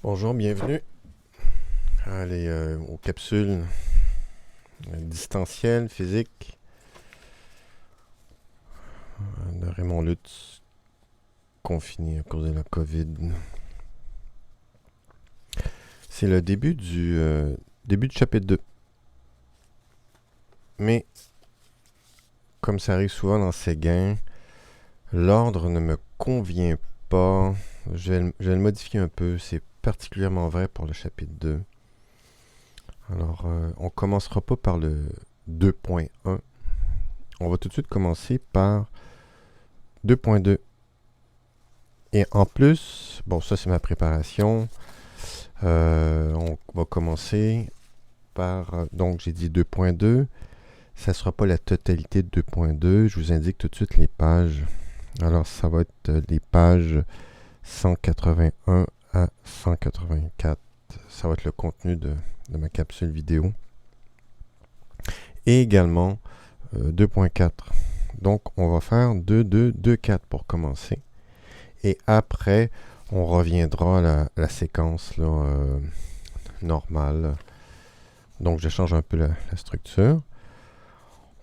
Bonjour, bienvenue aux capsules distancielles physiques de Raymond Lutz, confiné à cause de la COVID. C'est le début du chapitre 2. Mais, comme ça arrive souvent dans ces gains, l'ordre ne me convient pas. Je vais le modifier un peu. C'est particulièrement vrai pour le chapitre 2. Alors, on commencera pas par le 2.1. On va tout de suite commencer par 2.2. Et en plus, bon, ça c'est ma préparation. On va commencer par, donc j'ai dit 2.2. Ça ne sera pas la totalité de 2.2. Je vous indique tout de suite les pages. Alors, ça va être les pages 181 à 184. Ça va être le contenu de ma capsule vidéo. Et également 2.4. Donc, on va faire 2.2.2.4 pour commencer. Et après, on reviendra à la séquence normale. Donc, je change un peu la structure.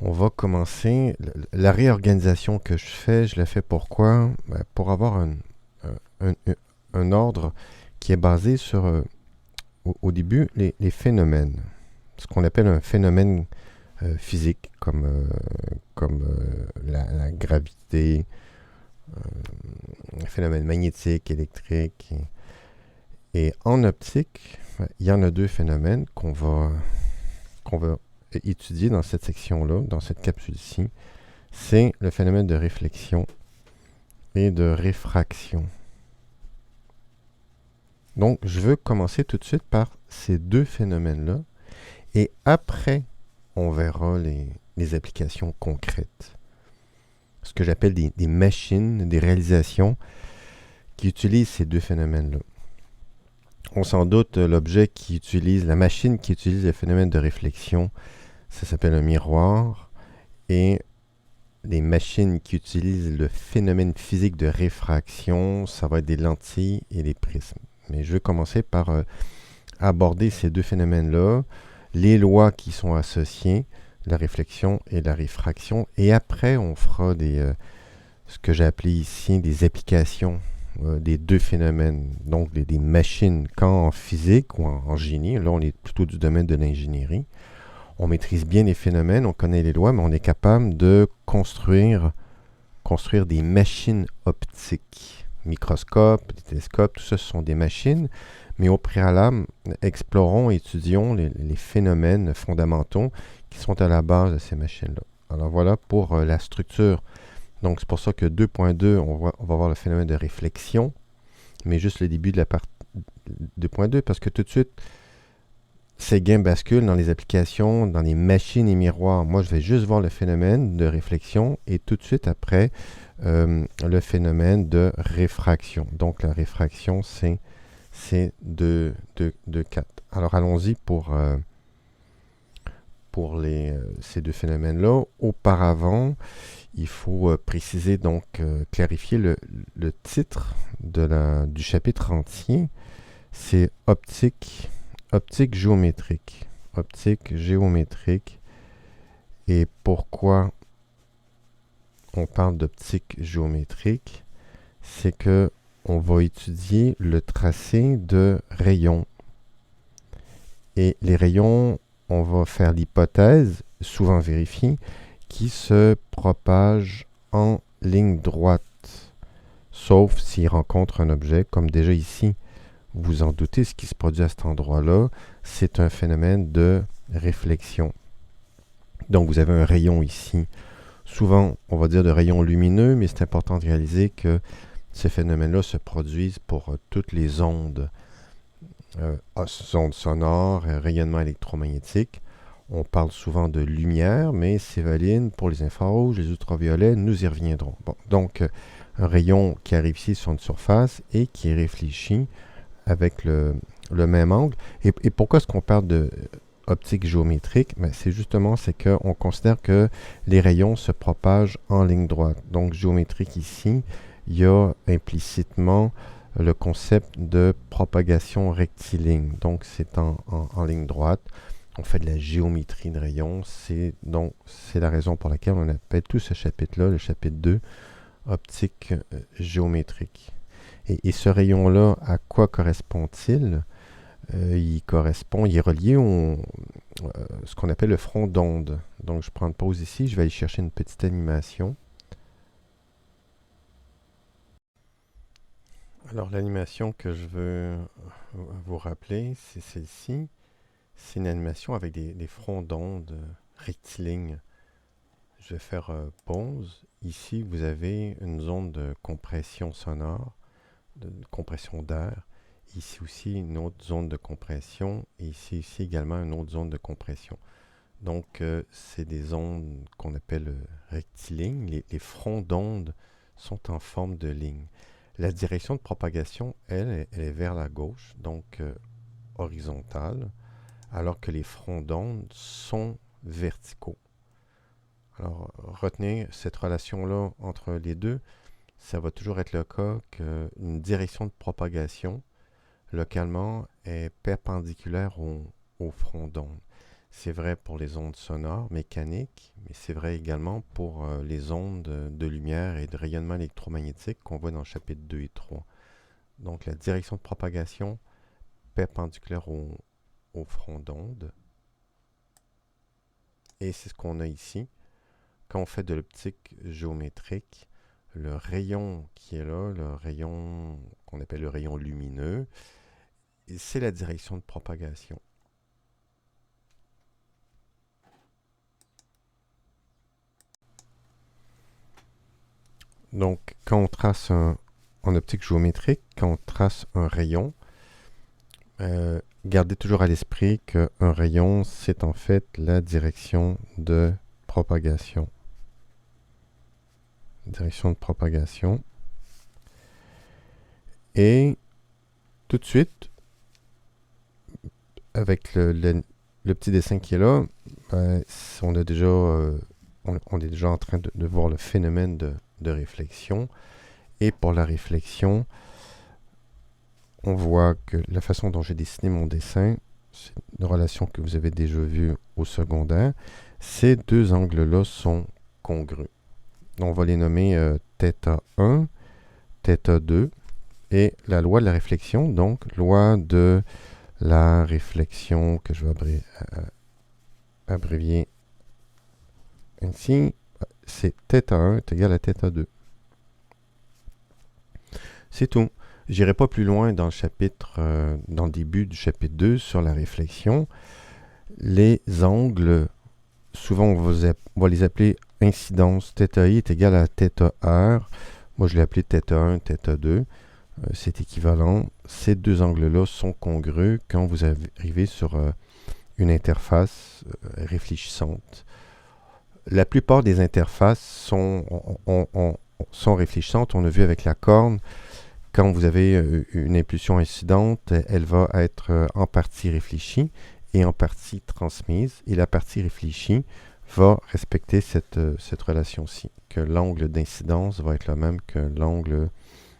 On va commencer. La réorganisation que je la fais pourquoi? Pour avoir un ordre qui est basé sur, au début, les phénomènes. Ce qu'on appelle un phénomène physique, comme la gravité, un phénomène magnétique, électrique. Et en optique, il y en a deux phénomènes qu'on va étudier dans cette section-là, dans cette capsule-ci. C'est le phénomène de réflexion et de réfraction. Donc, je veux commencer tout de suite par ces deux phénomènes-là. Et après, on verra les applications concrètes. Ce que j'appelle des machines, des réalisations qui utilisent ces deux phénomènes-là. On s'en doute, la machine qui utilise le phénomène de réflexion, ça s'appelle un miroir. Et les machines qui utilisent le phénomène physique de réfraction, ça va être des lentilles et des prismes. Mais je vais commencer par aborder ces deux phénomènes-là, les lois qui sont associées, la réflexion et la réfraction. Et après, on fera ce que j'ai appelé ici des applications des deux phénomènes, donc des machines, quand en physique ou en génie. Là, on est plutôt du domaine de l'ingénierie. On maîtrise bien les phénomènes, on connaît les lois, mais on est capable de construire des machines optiques. Microscopes, des télescopes, tout ça, ce sont des machines. Mais au préalable, étudions les phénomènes fondamentaux qui sont à la base de ces machines-là. Alors voilà pour la structure. Donc c'est pour ça que 2.2, on va voir le phénomène de réflexion, mais juste le début de la partie 2.2, parce que tout de suite, ces gains basculent dans les applications, dans les machines et miroirs. Moi, je vais juste voir le phénomène de réflexion et tout de suite après, le phénomène de réfraction. Donc la réfraction, c'est 2.4. Alors allons-y pour ces deux phénomènes-là. Auparavant, il faut préciser, donc clarifier le titre du chapitre entier. C'est optique géométrique. Optique géométrique. Et pourquoi on parle d'optique géométrique? C'est que on va étudier le tracé de rayons. Et les rayons, on va faire l'hypothèse, souvent vérifiée, qui se propagent en ligne droite, sauf s'ils rencontrent un objet, comme déjà ici. Vous en doutez, ce qui se produit à cet endroit-là, c'est un phénomène de réflexion. Donc vous avez un rayon ici, souvent on va dire de rayon lumineux, mais c'est important de réaliser que ces phénomènes-là se produisent pour toutes les ondes, ondes sonores, rayonnement électromagnétique. On parle souvent de lumière, mais c'est valide pour les infrarouges, les ultraviolets, nous y reviendrons. Bon, donc, un rayon qui arrive ici sur une surface et qui est réfléchi avec le même angle. Et pourquoi est-ce qu'on parle de optique géométrique? C'est qu'on considère que les rayons se propagent en ligne droite. Donc, géométrique ici, il y a implicitement le concept de propagation rectiligne. Donc, c'est en ligne droite. On fait de la géométrie de rayons. C'est la raison pour laquelle on appelle tout ce chapitre-là, le chapitre 2, optique géométrique. Et ce rayon-là, à quoi correspond-il? Il est relié au ce qu'on appelle le front d'onde. Donc, je prends une pause ici, je vais aller chercher une petite animation. Alors, l'animation que je veux vous rappeler, c'est celle-ci. C'est une animation avec des fronts d'onde rectilignes. Je vais faire pause. Ici, vous avez une zone de compression sonore, de compression d'air. Ici aussi, une autre zone de compression. Et ici également, une autre zone de compression. Donc, c'est des zones qu'on appelle rectilignes. Les fronts d'onde sont en forme de ligne. La direction de propagation, elle est vers la gauche, donc horizontale, alors que les fronts d'onde sont verticaux. Alors, retenez cette relation-là entre les deux. Ça va toujours être le cas qu'une direction de propagation, localement, est perpendiculaire au front d'onde. C'est vrai pour les ondes sonores, mécaniques, mais c'est vrai également pour les ondes de lumière et de rayonnement électromagnétique qu'on voit dans le chapitre 2 et 3. Donc, la direction de propagation perpendiculaire au front d'onde. Et c'est ce qu'on a ici. Quand on fait de l'optique géométrique, le rayon qui est là, le rayon qu'on appelle le rayon lumineux, c'est la direction de propagation. Donc, quand on trace en optique géométrique, quand on trace un rayon, gardez toujours à l'esprit qu'un rayon, c'est en fait la direction de propagation. Direction de propagation. Et tout de suite, avec le petit dessin qui est là, on est déjà en train de voir le phénomène de réflexion. Et pour la réflexion, on voit que la façon dont j'ai dessiné mon dessin, c'est une relation que vous avez déjà vue au secondaire. Ces deux angles-là sont congrus. On va les nommer θ1, θ2 et la loi de la réflexion, donc loi de la réflexion que je vais abrévier ainsi, c'est θ1 est égal à θ2. C'est tout. J'irai pas plus loin dans le chapitre, dans le début du chapitre 2 sur la réflexion. Les angles, souvent on va les appeler incidence. θi est égal à θr. Moi je l'ai appelé θ1, θ2. C'est équivalent. Ces deux angles-là sont congrus quand vous arrivez sur une interface réfléchissante. La plupart des interfaces sont réfléchissantes. On a vu avec la corne, quand vous avez une impulsion incidente, elle va être en partie réfléchie et en partie transmise. Et la partie réfléchie va respecter cette relation-ci, que l'angle d'incidence va être le même que l'angle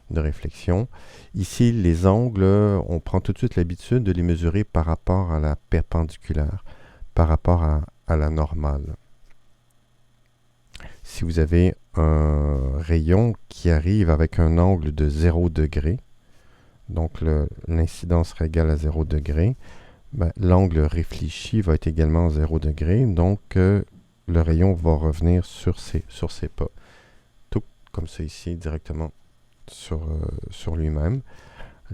de réflexion. Ici, les angles, on prend tout de suite l'habitude de les mesurer par rapport à la perpendiculaire, par rapport à la normale. Si vous avez un rayon qui arrive avec un angle de 0 degré, donc l'incidence sera égale à 0 degré, l'angle réfléchi va être également 0 degré, donc le rayon va revenir sur ses pas. Tout comme ça ici, directement sur lui-même.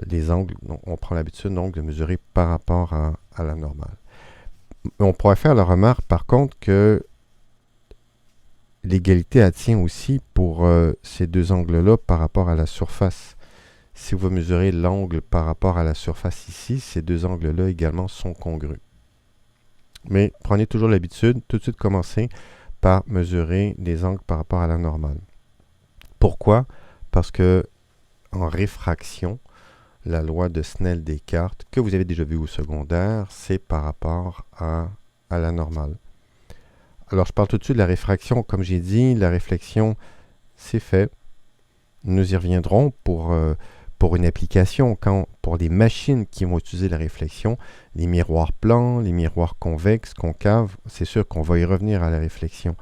Les angles, on prend l'habitude donc de mesurer par rapport à la normale. On pourrait faire la remarque par contre que l'égalité elle tient aussi pour ces deux angles-là par rapport à la surface. Si vous mesurez l'angle par rapport à la surface ici, ces deux angles-là également sont congrus. Mais prenez toujours l'habitude, tout de suite commencer par mesurer les angles par rapport à la normale. Pourquoi? Parce que en réfraction, la loi de Snell-Descartes, que vous avez déjà vu au secondaire, c'est par rapport à la normale. Alors, je parle tout de suite de la réfraction. Comme j'ai dit, la réflexion, c'est fait. Nous y reviendrons pour pour une application, pour des machines qui vont utiliser la réflexion, les miroirs plans, les miroirs convexes, concaves, c'est sûr qu'on va y revenir à la réflexion.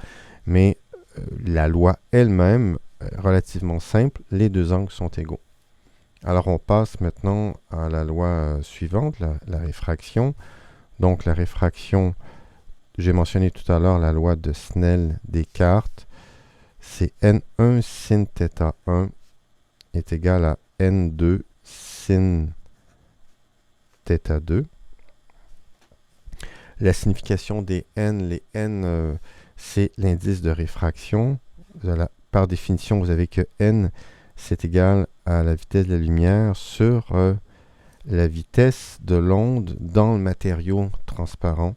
Mais la loi elle-même, relativement simple, les deux angles sont égaux. Alors on passe maintenant à la loi suivante, la réfraction. Donc la réfraction, j'ai mentionné tout à l'heure la loi de Snell-Descartes. C'est N1 sin θ1 est égal à N2 sin θ2. La signification des N, les N, c'est l'indice de réfraction. Par définition, vous avez que N, c'est égal à la vitesse de la lumière sur la vitesse de l'onde dans le matériau transparent.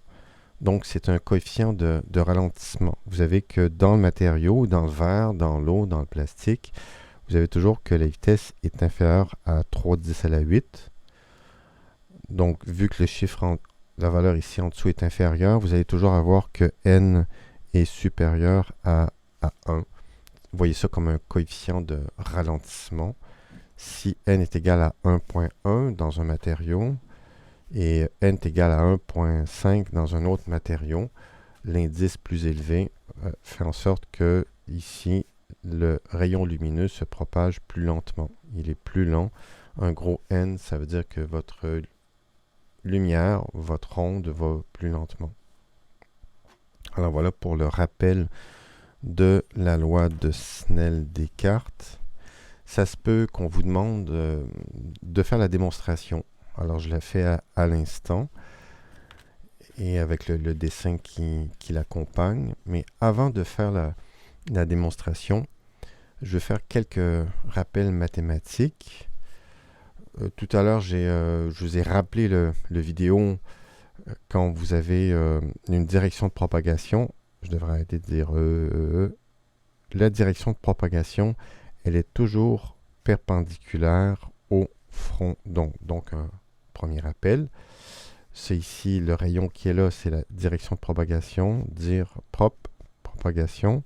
Donc, c'est un coefficient de ralentissement. Vous avez que dans le matériau, dans le verre, dans l'eau, dans le plastique, vous avez toujours que la vitesse est inférieure à 3/10 à la 8. Donc, vu que le chiffre, la valeur ici en dessous est inférieure, vous allez toujours avoir que n est supérieur à 1. Vous voyez ça comme un coefficient de ralentissement. Si n est égal à 1.1 dans un matériau et n est égal à 1.5 dans un autre matériau, l'indice plus élevé fait en sorte que ici, le rayon lumineux se propage plus lentement. Il est plus lent. Un gros N, ça veut dire que votre lumière, votre onde va plus lentement. Alors voilà pour le rappel de la loi de Snell-Descartes. Ça se peut qu'on vous demande de faire la démonstration. Alors je la fais à l'instant et avec le dessin qui l'accompagne. Mais avant de faire la démonstration, je vais faire quelques rappels mathématiques. Tout à l'heure, je vous ai rappelé le vidéo quand vous avez une direction de propagation. Je devrais arrêter de dire la direction de propagation, elle est toujours perpendiculaire au front d'onde. Donc, un premier rappel. C'est ici le rayon qui est là, c'est la direction de propagation. Dire propagation,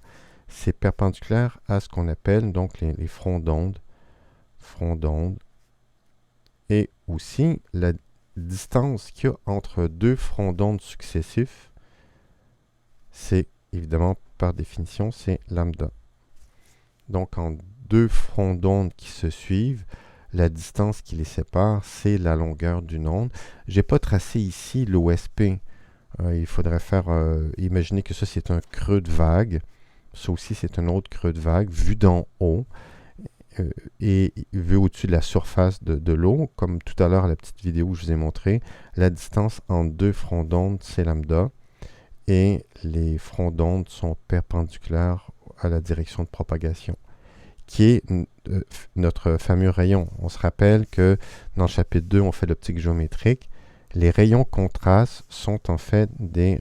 c'est perpendiculaire à ce qu'on appelle donc les fronts d'onde. Front d'onde. Et aussi la distance qu'il y a entre deux fronts d'onde successifs, c'est évidemment par définition, c'est lambda. Donc en deux fronts d'onde qui se suivent, la distance qui les sépare, c'est la longueur d'une onde. Je n'ai pas tracé ici l'OSP. Il faudrait faire, imaginer que ça c'est un creux de vague. Ça aussi c'est un autre creux de vague vu d'en haut. Et vu au-dessus de la surface de l'eau, comme tout à l'heure la petite vidéo où je vous ai montré, la distance entre deux fronts d'onde, c'est lambda, et les fronts d'onde sont perpendiculaires à la direction de propagation, qui est notre fameux rayon. On se rappelle que dans le chapitre 2, on fait l'optique géométrique. Les rayons contrastes sont en fait des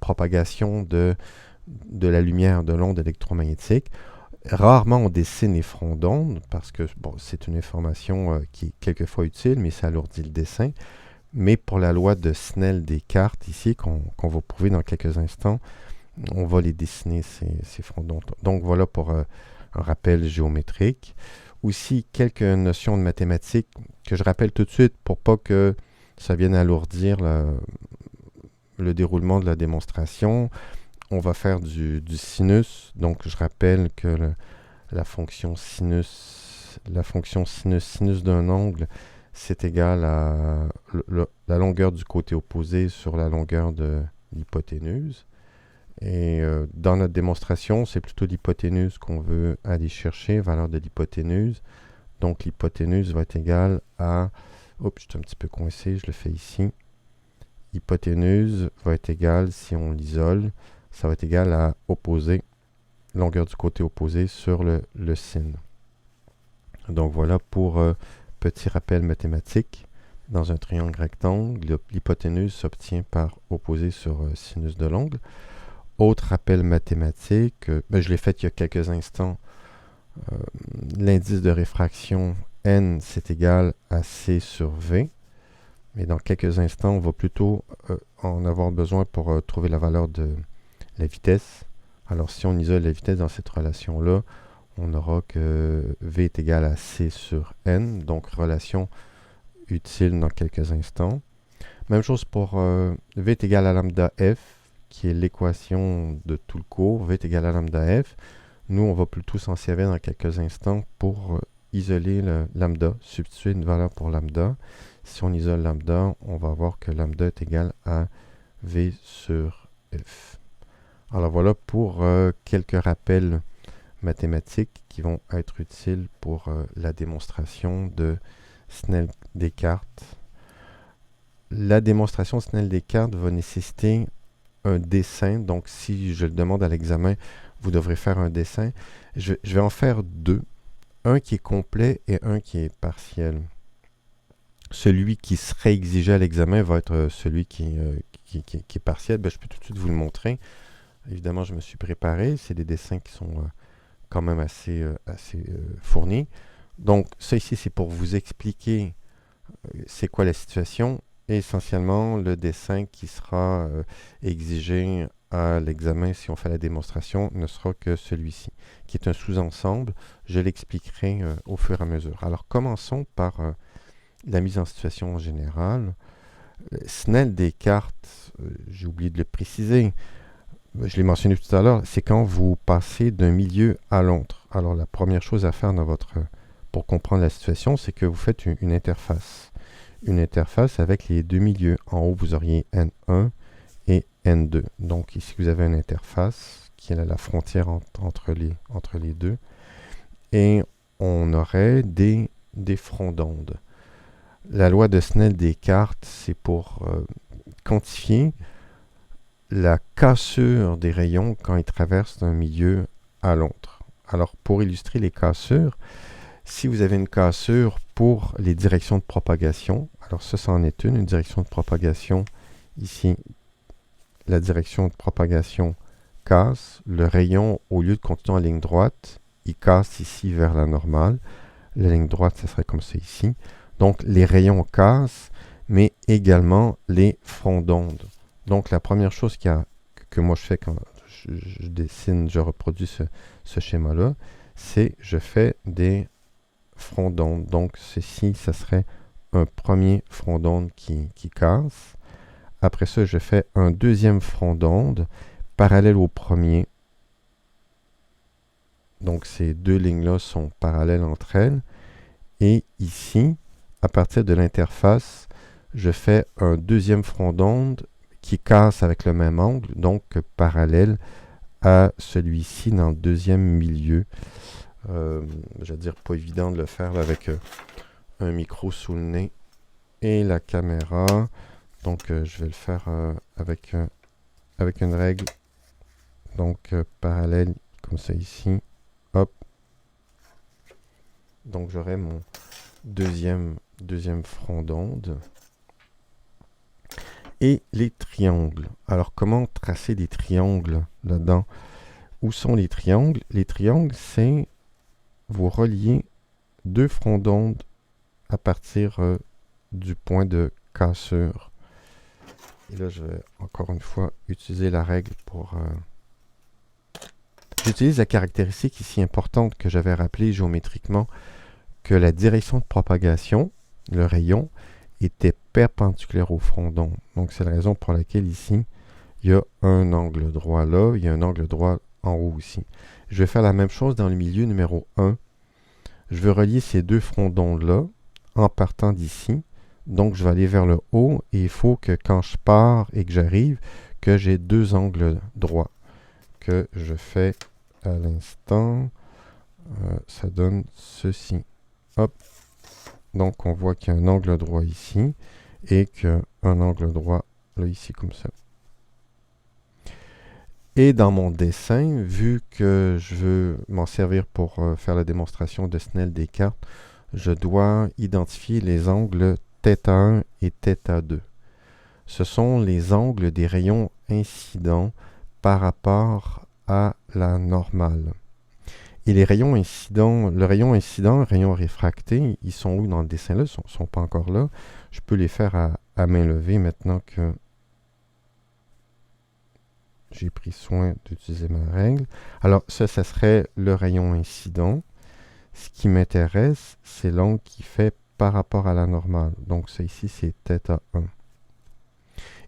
propagations de la lumière, de l'onde électromagnétique. Rarement on dessine les fronts d'onde parce que bon, c'est une information qui est quelquefois utile, mais ça alourdit le dessin. Mais pour la loi de Snell-Descartes ici, qu'on va prouver dans quelques instants, on va les dessiner, ces fronts d'onde. Donc voilà pour un rappel géométrique. Aussi quelques notions de mathématiques que je rappelle tout de suite pour pas que ça vienne alourdir le déroulement de la démonstration. On va faire du sinus, donc je rappelle que la fonction sinus d'un angle, c'est égal à la longueur du côté opposé sur la longueur de l'hypoténuse. Et dans notre démonstration, c'est plutôt l'hypoténuse qu'on veut aller chercher, valeur de l'hypoténuse. Donc l'hypoténuse va être égale à... Oups, je suis un petit peu coincé, je le fais ici. Hypoténuse va être égale, si on l'isole, ça va être égal à opposé, longueur du côté opposé sur le sin. Donc voilà pour petit rappel mathématique. Dans un triangle rectangle, l'hypoténuse s'obtient par opposé sur sinus de l'angle. Autre rappel mathématique, je l'ai fait il y a quelques instants. L'indice de réfraction n, c'est égal à c sur v. Mais dans quelques instants, on va plutôt en avoir besoin pour trouver la valeur de la vitesse. Alors si on isole la vitesse dans cette relation-là, on aura que V est égal à C sur N, donc relation utile dans quelques instants. Même chose pour V est égal à lambda F, qui est l'équation de tout le cours. V est égal à lambda F. Nous, on va plutôt s'en servir dans quelques instants pour isoler le lambda, substituer une valeur pour lambda. Si on isole lambda, on va voir que lambda est égal à V sur F. Alors voilà pour quelques rappels mathématiques qui vont être utiles pour la démonstration de Snell-Descartes. La démonstration de Snell-Descartes va nécessiter un dessin. Donc, si je le demande à l'examen, vous devrez faire un dessin. Je vais en faire deux. Un qui est complet et un qui est partiel. Celui qui serait exigé à l'examen va être celui qui est partiel. Ben, je peux tout de suite vous le montrer. Évidemment, je me suis préparé. C'est des dessins qui sont quand même assez fournis. Donc, ça ici, c'est pour vous expliquer c'est quoi la situation. Et essentiellement, le dessin qui sera exigé à l'examen si on fait la démonstration ne sera que celui-ci, qui est un sous-ensemble. Je l'expliquerai au fur et à mesure. Alors, commençons par la mise en situation générale. Snell-Descartes, j'ai oublié de le préciser, je l'ai mentionné tout à l'heure, c'est quand vous passez d'un milieu à l'autre. Alors, la première chose à faire pour comprendre la situation, c'est que vous faites une interface. Une interface avec les deux milieux. En haut, vous auriez N1 et N2. Donc, ici, vous avez une interface qui est la frontière entre les deux. Et on aurait des fronts d'onde. La loi de Snell-Descartes, c'est pour quantifier la cassure des rayons quand ils traversent d'un milieu à l'autre. Alors, pour illustrer les cassures, si vous avez une cassure pour les directions de propagation, alors ça, c'en est une direction de propagation. Ici, la direction de propagation casse. Le rayon, au lieu de continuer en ligne droite, il casse ici vers la normale. La ligne droite, ça serait comme ça ici. Donc, les rayons cassent, mais également les fronts d'onde. Donc, la première chose que moi je fais quand je dessine, je reproduis ce schéma-là, c'est je fais des front d'onde. Donc, ceci, ça serait un premier front d'onde qui casse. Après ça, je fais un deuxième front d'onde parallèle au premier. Donc, ces deux lignes-là sont parallèles entre elles. Et ici, à partir de l'interface, je fais un deuxième front d'onde qui casse avec le même angle, donc parallèle à celui-ci dans le deuxième milieu. Je veux dire, pas évident de le faire là, avec un micro sous le nez et la caméra. Donc, je vais le faire avec une règle. Donc, parallèle, comme ça ici. Hop. Donc, j'aurai mon deuxième front d'onde. Et les triangles. Alors, comment tracer des triangles là-dedans? Où sont les triangles? Les triangles, c'est vous reliez deux fronts d'onde à partir du point de cassure. Et là, je vais encore une fois utiliser la règle pour... J'utilise la caractéristique ici importante que j'avais rappelée géométriquement, que la direction de propagation, le rayon, était perpendiculaire au front d'onde. Donc, c'est la raison pour laquelle ici, il y a un angle droit là, il y a un angle droit en haut aussi. Je vais faire la même chose dans le milieu numéro 1. Je veux relier ces deux fronts d'onde-là en partant d'ici. Donc, je vais aller vers le haut et il faut que quand je pars et que j'arrive, que j'ai deux angles droits que je fais à l'instant. Ça donne ceci. Hop. Donc, on voit qu'il y a un angle droit ici et qu'un angle droit là, ici, comme ça. Et dans mon dessin, vu que je veux m'en servir pour faire la démonstration de Snell-Descartes, je dois identifier les angles θ1 et θ2. Ce sont les angles des rayons incidents par rapport à la normale. Et les rayons incidents, le rayon réfracté, ils sont où dans le dessin-là? Ils ne sont pas encore là. Je peux les faire à main levée maintenant que j'ai pris soin d'utiliser ma règle. Alors, ça serait le rayon incident. Ce qui m'intéresse, c'est l'angle qui fait par rapport à la normale. Donc, ça ici, c'est θ1.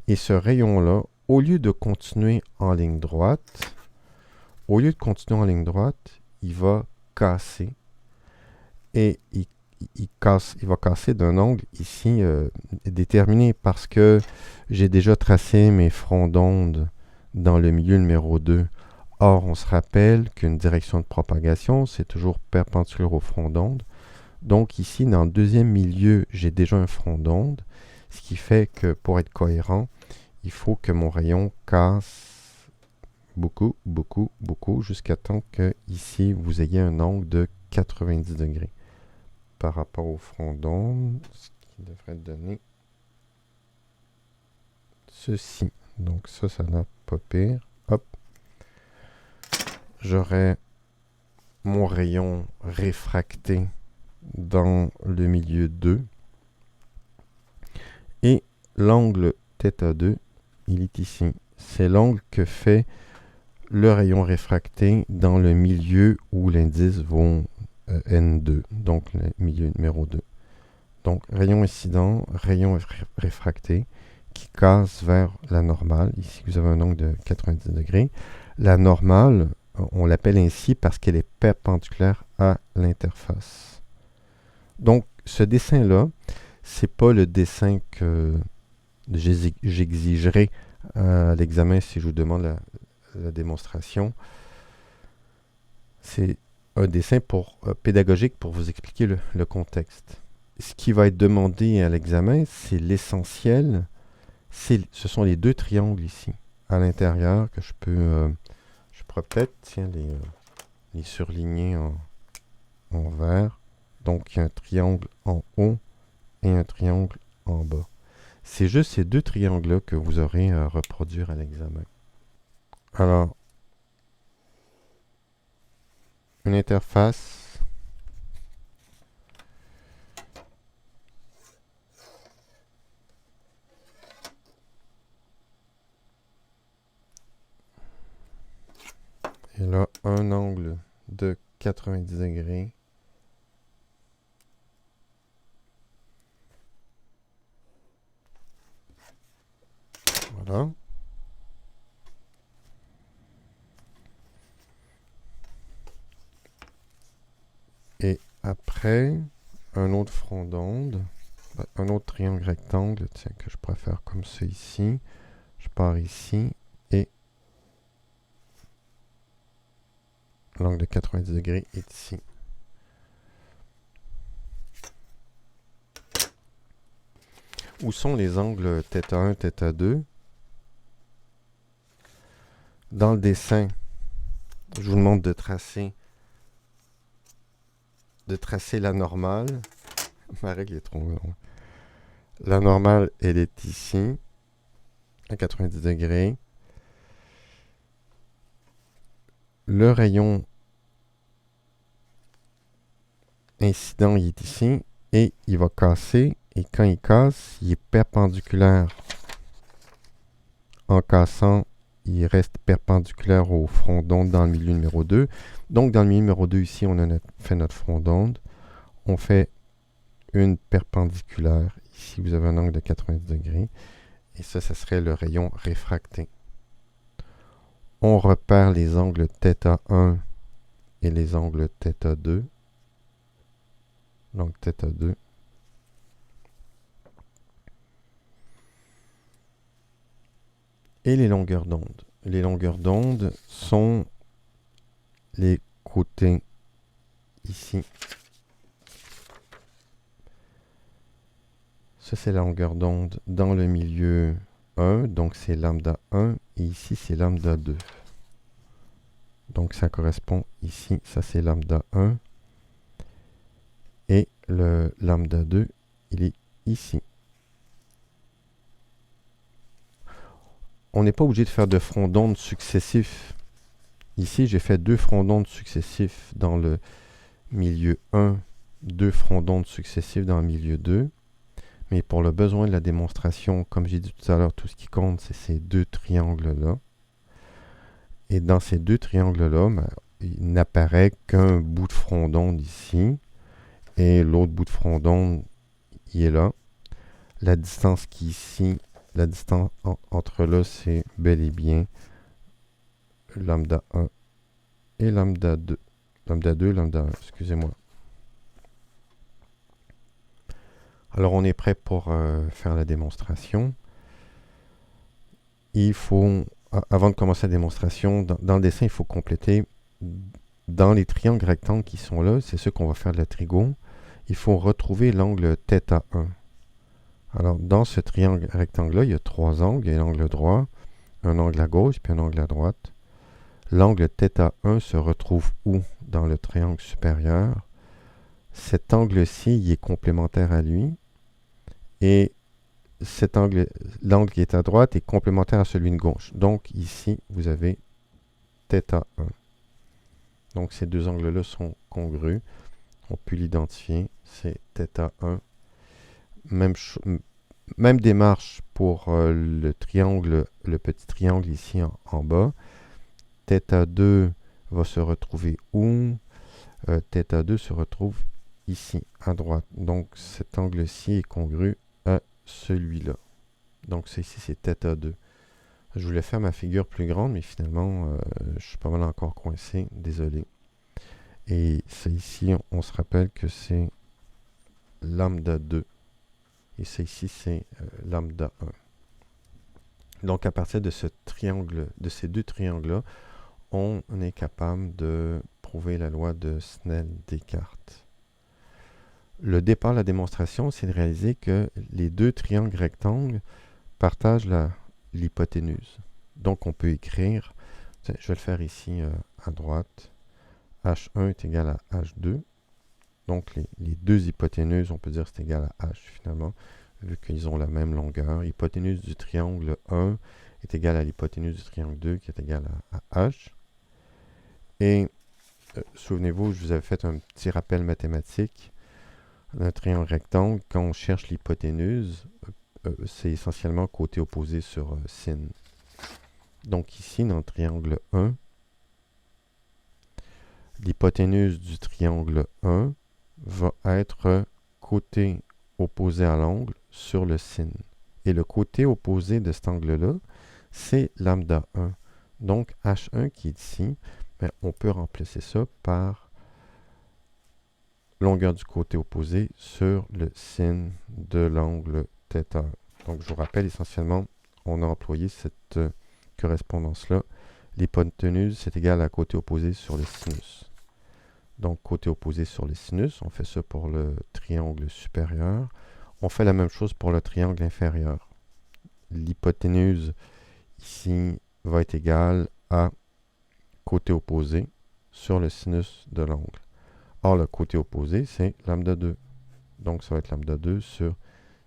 Et ce rayon-là, au lieu de continuer en ligne droite, il va casser. Et il va casser d'un angle ici déterminé parce que j'ai déjà tracé mes fronts d'onde dans le milieu numéro 2. Or, on se rappelle qu'une direction de propagation, c'est toujours perpendiculaire au front d'onde. Donc ici, dans le deuxième milieu, j'ai déjà un front d'onde, ce qui fait que pour être cohérent, il faut que mon rayon casse beaucoup, beaucoup, beaucoup, jusqu'à temps que ici, vous ayez un angle de 90 degrés par rapport au front d'onde, ce qui devrait donner ceci. Donc ça n'a pas pire. Hop. J'aurai mon rayon réfracté dans le milieu 2. Et l'angle θ2, il est ici. C'est l'angle que fait le rayon réfracté dans le milieu où l'indice vaut N2, donc le milieu numéro 2. Donc rayon incident, rayon réfracté qui casse vers la normale. Ici, vous avez un angle de 90 degrés. La normale, on l'appelle ainsi parce qu'elle est perpendiculaire à l'interface. Donc, ce dessin-là, c'est pas le dessin que j'exigerai à l'examen si je vous demande la démonstration. C'est un dessin pédagogique pour vous expliquer le contexte. Ce qui va être demandé à l'examen, c'est l'essentiel. Ce sont les deux triangles ici, à l'intérieur, que je pourrais peut-être les surligner en vert. Donc, il y a un triangle en haut et un triangle en bas. C'est juste ces deux triangles-là que vous aurez à reproduire à l'examen. Alors, une interface. Et là, un angle de 90 degrés. Voilà. Et après, un autre front d'onde, un autre triangle rectangle, tiens, que je pourrais faire comme ça ici. Je pars ici et l'angle de 90 degrés est ici. Où sont les angles θ1, θ2? Dans le dessin, je vous demande de tracer la normale. Ma règle est trop longue. La normale, elle est ici, à 90 degrés. Le rayon incident, il est ici, et il va casser. Et quand il casse, il est perpendiculaire. En cassant, il reste perpendiculaire au front d'onde dans le milieu numéro 2. Donc, dans le milieu numéro 2, ici, on a fait notre front d'onde. On fait une perpendiculaire. Ici, vous avez un angle de 90 degrés. Et ça serait le rayon réfracté. On repère les angles θ1 et les angles θ2. Donc, θ2. Et les longueurs d'onde. Les longueurs d'onde sont les côtés ici. Ça, c'est la longueur d'onde dans le milieu 1, donc c'est lambda 1, et ici, c'est lambda 2. Donc, ça correspond ici, ça c'est lambda 1, et le lambda 2, il est ici. On n'est pas obligé de faire de fronts d'onde successifs. Ici, j'ai fait deux fronts d'onde successifs dans le milieu 1, deux fronts d'onde successifs dans le milieu 2. Mais pour le besoin de la démonstration, comme j'ai dit tout à l'heure, tout ce qui compte, c'est ces deux triangles-là. Et dans ces deux triangles-là, ben, il n'apparaît qu'un bout de front d'onde ici. Et l'autre bout de front d'onde, il est là. La distance qui est ici, la distance entre là, c'est bel et bien lambda 1 et lambda 2. Lambda 2, lambda 1, excusez-moi. Alors, on est prêt pour faire la démonstration. Il faut, avant de commencer la démonstration, dans le dessin, il faut compléter dans les triangles rectangles qui sont là, c'est ceux qu'on va faire de la trigo. Il faut retrouver l'angle θ1. Alors, dans ce triangle rectangle-là, il y a trois angles. Il y a l'angle droit, un angle à gauche, puis un angle à droite. L'angle θ1 se retrouve où dans le triangle supérieur? Cet angle-ci, il est complémentaire à lui. Et cet angle, l'angle qui est à droite est complémentaire à celui de gauche. Donc, ici, vous avez θ1. Donc, ces deux angles-là sont congrus. On peut l'identifier. C'est θ1. Même démarche pour le triangle, le petit triangle ici en bas. θ2 va se retrouver où? θ2 se retrouve ici, à droite. Donc, cet angle-ci est congru à celui-là. Donc, ici, c'est θ2. Je voulais faire ma figure plus grande, mais finalement, je suis pas mal encore coincé. Désolé. Et ça ici, on se rappelle que c'est lambda 2. Et ça ici, c'est lambda 1. Donc, à partir de ce triangle, de ces deux triangles-là, on est capable de prouver la loi de Snell-Descartes. Le départ de la démonstration, c'est de réaliser que les deux triangles rectangles partagent l'hypoténuse. Donc, on peut écrire, je vais le faire ici à droite, H1 est égal à H2. Donc, les deux hypoténuses, on peut dire que c'est égal à H finalement, vu qu'ils ont la même longueur. L'hypoténuse du triangle 1 est égale à l'hypoténuse du triangle 2 qui est égale à H. Et souvenez-vous, je vous avais fait un petit rappel mathématique. Un triangle rectangle, quand on cherche l'hypoténuse, c'est essentiellement côté opposé sur sin. Donc ici, dans le triangle 1, l'hypoténuse du triangle 1 va être côté opposé à l'angle sur le sin. Et le côté opposé de cet angle-là, c'est lambda 1. Donc H1 qui est ici, ben, on peut remplacer ça par longueur du côté opposé sur le sin de l'angle θ. Donc je vous rappelle essentiellement, on a employé cette correspondance-là. L'hypoténuse, c'est égal à côté opposé sur le sinus. Donc côté opposé sur le sinus, on fait ça pour le triangle supérieur. On fait la même chose pour le triangle inférieur. L'hypoténuse ici va être égale à côté opposé sur le sinus de l'angle. Or, le côté opposé, c'est lambda 2. Donc, ça va être lambda 2 sur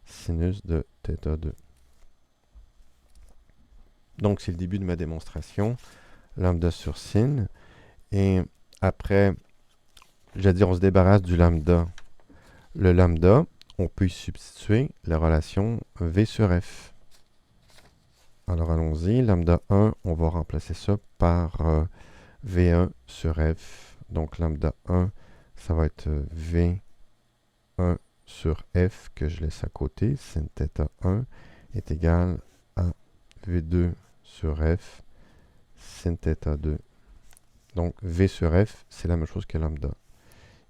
sinus de θ2. Donc, c'est le début de ma démonstration. Lambda sur sin. Et après, j'allais dire, on se débarrasse du lambda. Le lambda, on peut y substituer la relation V sur F. Alors, allons-y. Lambda 1, on va remplacer ça par V1 sur F. Donc, lambda 1, ça va être V1 sur F que je laisse à côté. Sin θ1 est égal à V2 sur F sin θ2. Donc, V sur F, c'est la même chose que lambda.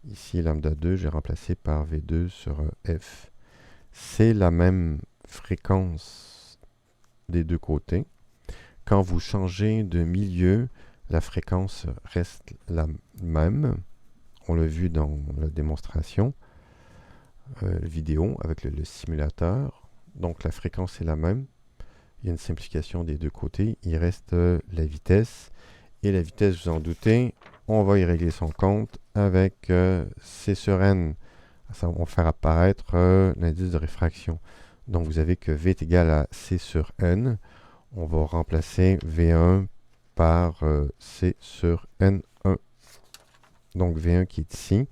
Ici, lambda 2, j'ai remplacé par V2 sur F. C'est la même fréquence des deux côtés. Quand vous changez de milieu, la fréquence reste la même. On l'a vu dans la démonstration vidéo avec le simulateur. Donc la fréquence est la même. Il y a une simplification des deux côtés. Il reste la vitesse. Et la vitesse, vous en doutez, on va y régler son compte avec C sur N. Ça va faire apparaître l'indice de réfraction. Donc vous avez que V est égal à C sur N. On va remplacer V1 par C sur N1. Donc V1 qui est ici,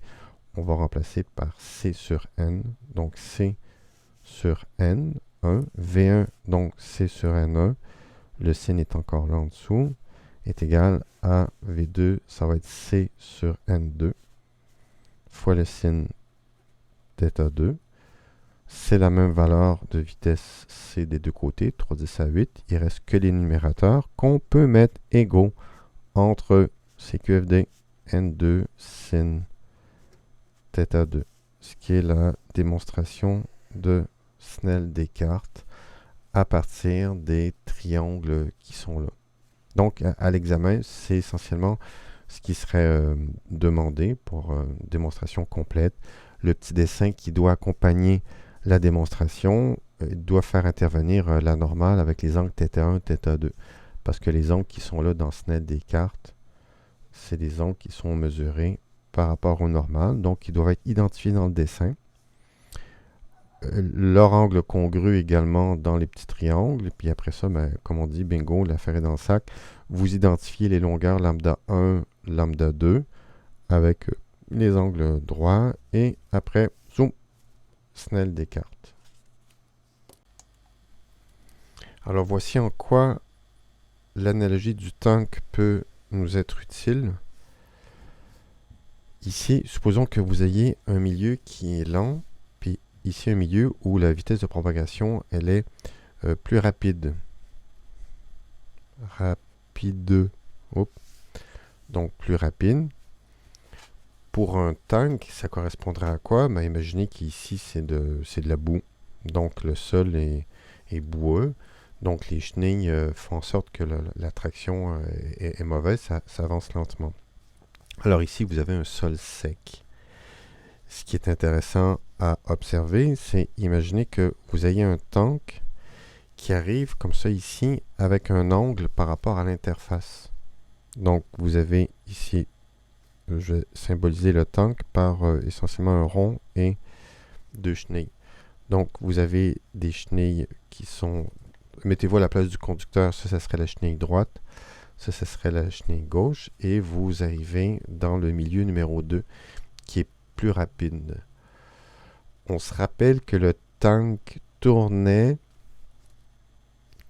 on va remplacer par C sur N. Donc C sur N1. V1, donc C sur N1. Le sin est encore là en dessous. est égal à V2, ça va être C sur N2 fois le sin θ2. C'est la même valeur de vitesse C des deux côtés, 3/10 à 8. Il ne reste que les numérateurs qu'on peut mettre égaux entre CQFD N2 sin θ2, ce qui est la démonstration de Snell-Descartes à partir des triangles qui sont là. Donc, à l'examen, c'est essentiellement ce qui serait demandé pour une démonstration complète. Le petit dessin qui doit accompagner la démonstration doit faire intervenir la normale avec les angles θ1 et θ2. Parce que les angles qui sont là dans Snell-Descartes, c'est des angles qui sont mesurés par rapport au normal. Donc, ils doivent être identifiés dans le dessin. Leur angle congru également dans les petits triangles. Puis après ça, comme on dit, bingo, l'affaire est dans le sac. Vous identifiez les longueurs lambda 1, lambda 2 avec les angles droits. Et après, zoom, Snell-Descartes. Alors voici en quoi l'analogie du tank peut nous être utile. Ici, supposons que vous ayez un milieu qui est lent, puis ici un milieu où la vitesse de propagation elle est plus rapide. Donc plus rapide. Pour un tank, ça correspondrait à quoi? Imaginez qu'ici c'est de la boue. Donc le sol est boueux. Donc les chenilles font en sorte que la traction est mauvaise, ça avance lentement. Alors ici, vous avez un sol sec. Ce qui est intéressant à observer, c'est imaginer que vous ayez un tank qui arrive comme ça ici avec un angle par rapport à l'interface. Donc vous avez ici, je vais symboliser le tank par essentiellement un rond et deux chenilles. Donc vous avez des chenilles qui sont... Mettez-vous à la place du conducteur, ça serait la chenille droite. Ça serait la chenille gauche. Et vous arrivez dans le milieu numéro 2, qui est plus rapide. On se rappelle que le tank tournait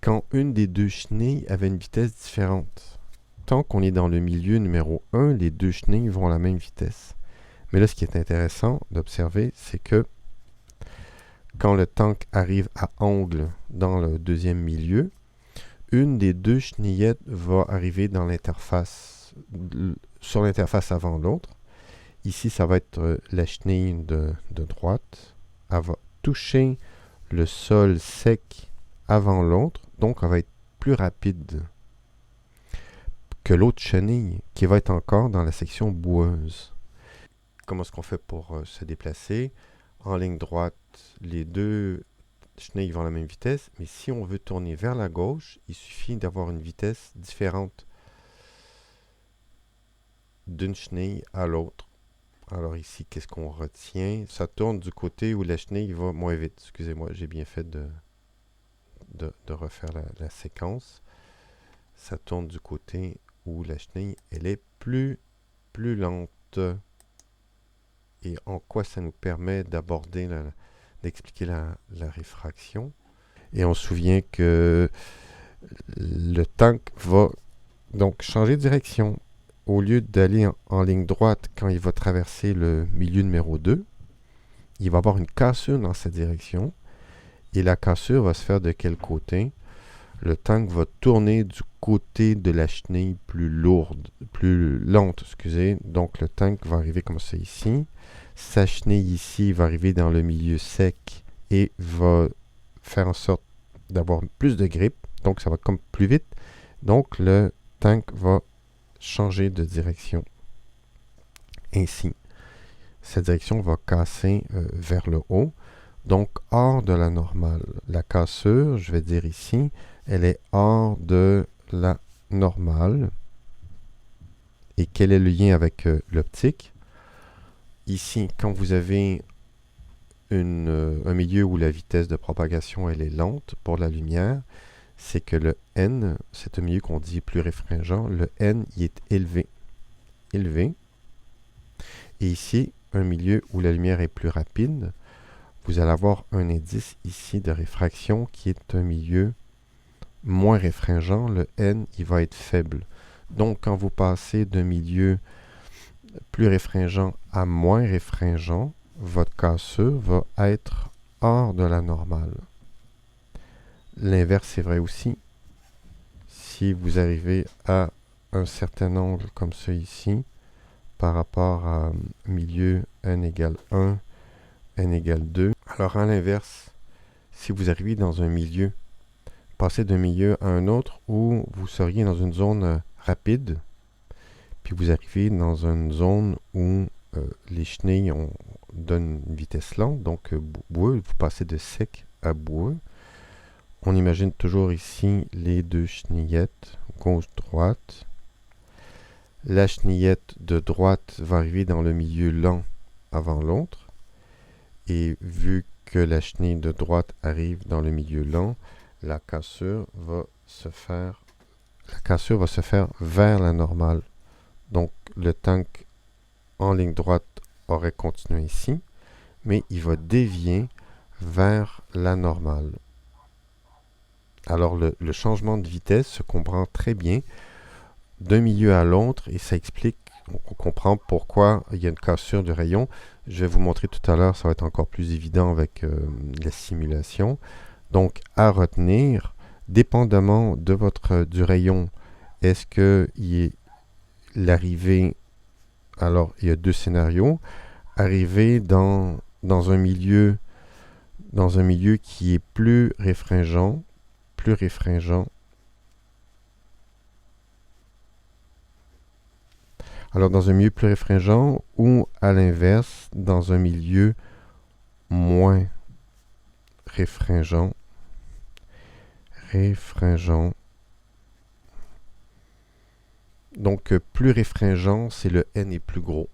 quand une des deux chenilles avait une vitesse différente. Tant qu'on est dans le milieu numéro 1, les deux chenilles vont à la même vitesse. Mais là, ce qui est intéressant d'observer, c'est que quand le tank arrive à angle dans le deuxième milieu, une des deux chenillettes va arriver dans l'interface, sur l'interface avant l'autre. Ici, ça va être la chenille de droite. Elle va toucher le sol sec avant l'autre, donc elle va être plus rapide que l'autre chenille qui va être encore dans la section boueuse. Comment est-ce qu'on fait pour se déplacer? En ligne droite, les deux chenilles vont à la même vitesse, mais si on veut tourner vers la gauche, il suffit d'avoir une vitesse différente d'une chenille à l'autre. Alors ici, qu'est-ce qu'on retient? Ça tourne du côté où la chenille va moins vite. Excusez-moi, j'ai bien fait de refaire la séquence. Ça tourne du côté où la chenille elle est plus lente. Et en quoi ça nous permet d'aborder d'expliquer la réfraction. Et on se souvient que le tank va donc changer de direction. Au lieu d'aller en ligne droite quand il va traverser le milieu numéro 2, il va avoir une cassure dans cette direction. Et la cassure va se faire de quel côté? Le tank va tourner du côté de la chenille plus lourde, plus lente, excusez. Donc le tank va arriver comme ça ici. Sa chenille ici va arriver dans le milieu sec et va faire en sorte d'avoir plus de grippe. Donc ça va comme plus vite. Donc le tank va changer de direction. Ainsi, cette direction va casser vers le haut. Donc hors de la normale. La cassure, je vais dire ici, elle est hors de la normale. Et quel est le lien avec l'optique? Ici, quand vous avez un milieu où la vitesse de propagation elle est lente pour la lumière, c'est que le n, c'est un milieu qu'on dit plus réfringent, le n il est élevé. Et ici, un milieu où la lumière est plus rapide, vous allez avoir un indice ici de réfraction qui est un milieu moins réfringent. Le n, il va être faible. Donc, quand vous passez d'un milieu plus réfringent à moins réfringent, votre cassure va être hors de la normale. L'inverse est vrai aussi. Si vous arrivez à un certain angle comme ça ici, par rapport à milieu n égale 1, n égale 2, alors à l'inverse, si vous arrivez dans un milieu, passez d'un milieu à un autre où vous seriez dans une zone rapide, puis vous arrivez dans une zone où les chenilles donnent une vitesse lente, donc boueux, vous passez de sec à boueux. On imagine toujours ici les deux chenillettes, gauche-droite. La chenillette de droite va arriver dans le milieu lent avant l'autre. Et vu que la chenille de droite arrive dans le milieu lent, la cassure va se faire vers la normale. Donc le tank en ligne droite aurait continué ici, mais il va dévier vers la normale. Alors le changement de vitesse se comprend très bien d'un milieu à l'autre et ça explique, on comprend pourquoi il y a une cassure du rayon. Je vais vous montrer tout à l'heure, ça va être encore plus évident avec la simulation. Donc à retenir, dépendamment de du rayon, est-ce que l'arrivée, alors il y a deux scénarios, arriver dans un milieu qui est plus réfringent, alors dans un milieu plus réfringent ou à l'inverse, dans un milieu moins réfringent. Donc plus réfringent, c'est le N est plus gros.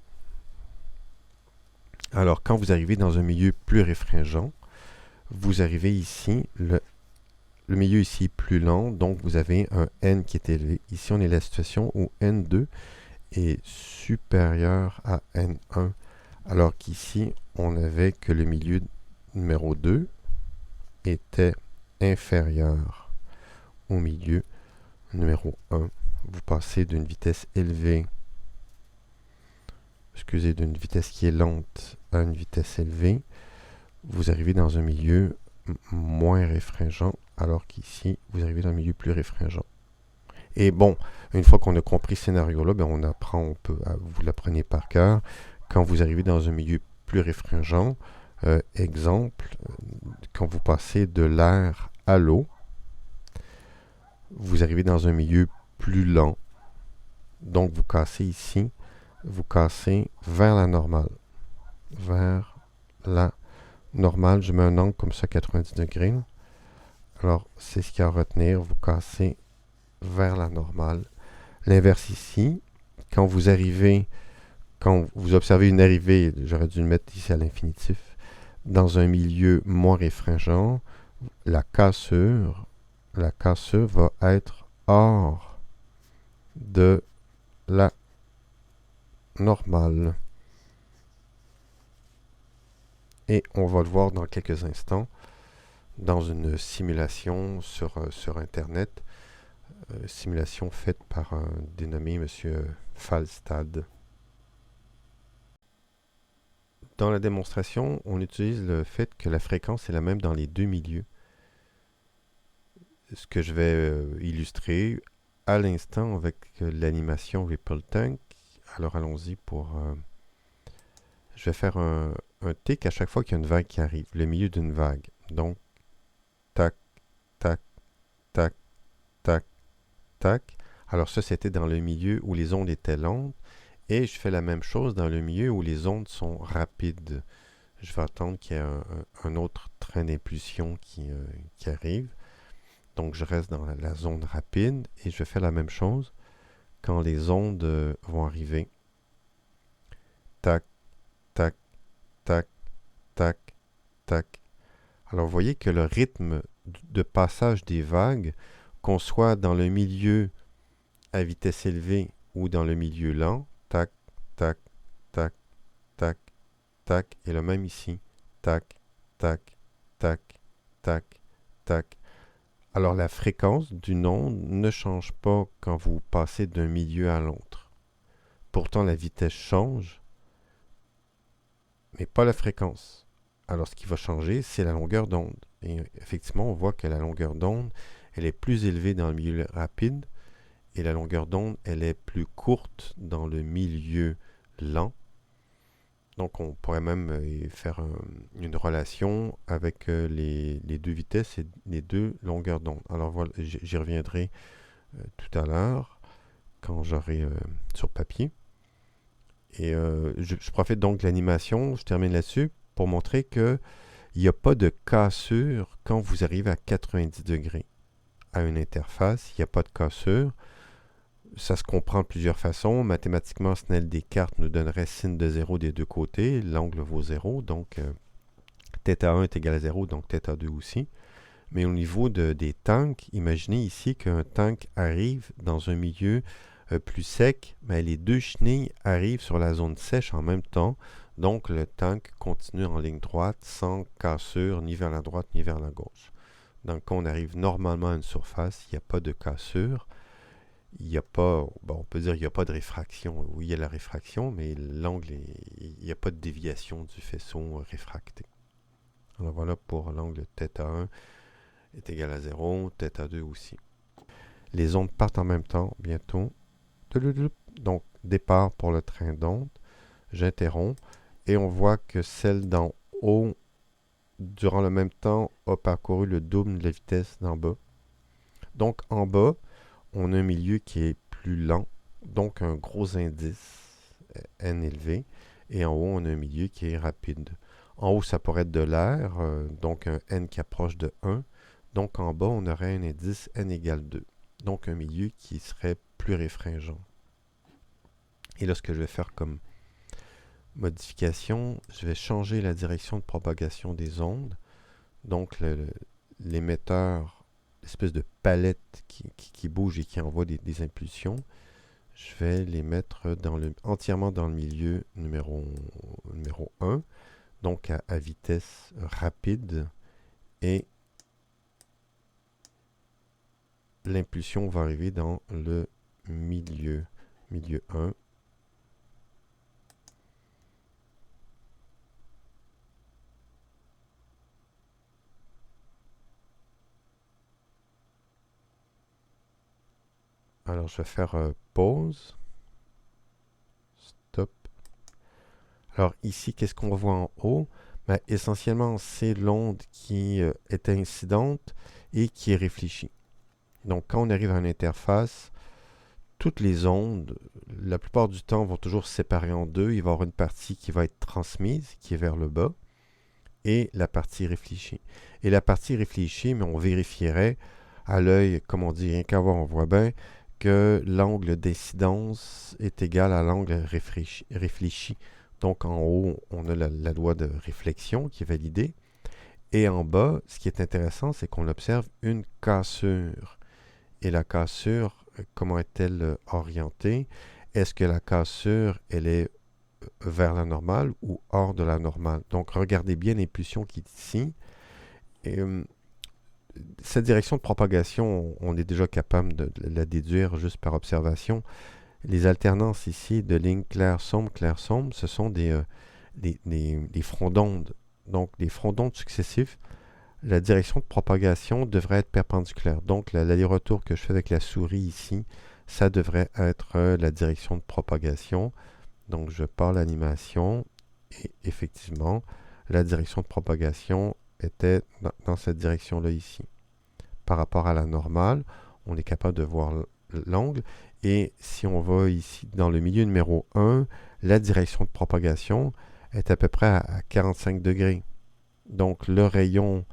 Alors quand vous arrivez dans un milieu plus réfringent, vous arrivez ici, le milieu ici est plus lent, donc vous avez un N qui est élevé. Ici, on est la situation où N2 est supérieur à N1, alors qu'ici, on avait que le milieu numéro 2 était inférieur au milieu numéro 1. Vous passez d'une vitesse élevée, d'une vitesse qui est lente à une vitesse élevée. Vous arrivez dans un milieu moins réfringent, alors qu'ici, vous arrivez dans un milieu plus réfringent. Et bon, une fois qu'on a compris ce scénario-là, ben on apprend, vous l'apprenez par cœur. Quand vous arrivez dans un milieu plus réfringent, exemple, quand vous passez de l'air à l'eau, vous arrivez dans un milieu plus lent. Donc vous cassez ici, vous cassez vers la normale. Vers la normale, je mets un angle comme ça, 90 degrés. Alors, c'est ce qu'il y a à retenir, vous cassez vers la normale. L'inverse ici, quand vous observez une arrivée, j'aurais dû le mettre ici à l'infinitif, dans un milieu moins réfringent, la cassure va être hors de la normale. Et on va le voir dans quelques instants dans une simulation sur Internet, simulation faite par un dénommé M. Falstad. Dans la démonstration, on utilise le fait que la fréquence est la même dans les deux milieux. Ce que je vais illustrer à l'instant avec l'animation Ripple Tank. Alors allons-y je vais faire un tic à chaque fois qu'il y a une vague qui arrive, le milieu d'une vague. Donc, tac, tac, tac, tac, tac. Alors ça, c'était dans le milieu où les ondes étaient lentes. Et je fais la même chose dans le milieu où les ondes sont rapides. Je vais attendre qu'il y ait un autre train d'impulsion qui arrive. Donc je reste dans la zone rapide et je fais la même chose quand les ondes vont arriver. Tac, tac, tac, tac, tac. Alors vous voyez que le rythme de passage des vagues, qu'on soit dans le milieu à vitesse élevée ou dans le milieu lent, tac, tac, tac, tac, tac, et le même ici, tac, tac, tac, tac, tac. Alors la fréquence d'une onde ne change pas quand vous passez d'un milieu à l'autre. Pourtant la vitesse change, mais pas la fréquence. Alors ce qui va changer, c'est la longueur d'onde. Et effectivement, on voit que la longueur d'onde, elle est plus élevée dans le milieu rapide, et la longueur d'onde, elle est plus courte dans le milieu lent. Donc on pourrait même faire une relation avec les deux vitesses et les deux longueurs d'onde. Alors voilà, j'y reviendrai tout à l'heure quand j'aurai sur papier. Et je profite donc de l'animation, je termine là-dessus, pour montrer qu'il n'y a pas de cassure quand vous arrivez à 90 degrés. À une interface, il n'y a pas de cassure. Ça se comprend de plusieurs façons. Mathématiquement, Snell Descartes nous donnerait sin de 0 des deux côtés. L'angle vaut 0, donc θ1 est égal à 0, donc θ2 aussi. Mais au niveau des tanks, imaginez ici qu'un tank arrive dans un milieu plus sec, mais les deux chenilles arrivent sur la zone sèche en même temps. Donc le tank continue en ligne droite sans cassure ni vers la droite ni vers la gauche. Donc quand on arrive normalement à une surface, il n'y a pas de cassure. Il n'y a pas, bon, on peut dire qu'il n'y a pas de réfraction. Oui, il y a la réfraction, mais l'angle, il n'y a pas de déviation du faisceau réfracté. Alors voilà pour l'angle θ1 est égal à 0, θ2 aussi. Les ondes partent en même temps, bientôt. Donc, départ pour le train d'ondes. J'interromps et on voit que celle d'en haut, durant le même temps, a parcouru le double de la vitesse d'en bas. Donc, en bas, on a un milieu qui est plus lent, donc un gros indice, n élevé, et en haut, on a un milieu qui est rapide. En haut, ça pourrait être de l'air, donc un n qui approche de 1. Donc en bas, on aurait un indice n égale 2. Donc un milieu qui serait plus réfringent. Et là, ce que je vais faire comme modification, je vais changer la direction de propagation des ondes. Donc l'émetteur, l'espèce de palette qui bouge et qui envoie des impulsions, je vais les mettre entièrement dans le milieu numéro 1, donc à vitesse rapide, et l'impulsion va arriver dans le milieu 1. Alors je vais faire pause, stop. Alors ici, qu'est-ce qu'on voit en haut? Ben, essentiellement, c'est l'onde qui est incidente et qui est réfléchie. Donc quand on arrive à une interface, toutes les ondes, la plupart du temps, vont toujours se séparer en deux. Il va y avoir une partie qui va être transmise, qui est vers le bas, et la partie réfléchie. Et la partie réfléchie, mais on vérifierait à l'œil, comme on dit, rien qu'à voir, on voit bien que l'angle d'incidence est égal à l'angle réfléchi. Donc en haut, on a la loi de réflexion qui est validée. Et en bas, ce qui est intéressant, c'est qu'on observe une cassure. Et la cassure, comment est-elle orientée? Est-ce que la cassure, elle est vers la normale ou hors de la normale? Donc regardez bien l'impulsion qui est ici. Et, cette direction de propagation, on est déjà capable de la déduire juste par observation. Les alternances ici de lignes clair-sombre, ce sont des fronts d'onde. Donc, les fronts d'onde successifs, la direction de propagation devrait être perpendiculaire. Donc, l'aller-retour que je fais avec la souris ici, ça devrait être la direction de propagation. Donc, je pars l'animation et effectivement, la direction de propagation était dans cette direction-là ici. Par rapport à la normale, on est capable de voir l'angle. Et si on va ici dans le milieu numéro 1, la direction de propagation est à peu près à 45 degrés. Donc le rayon,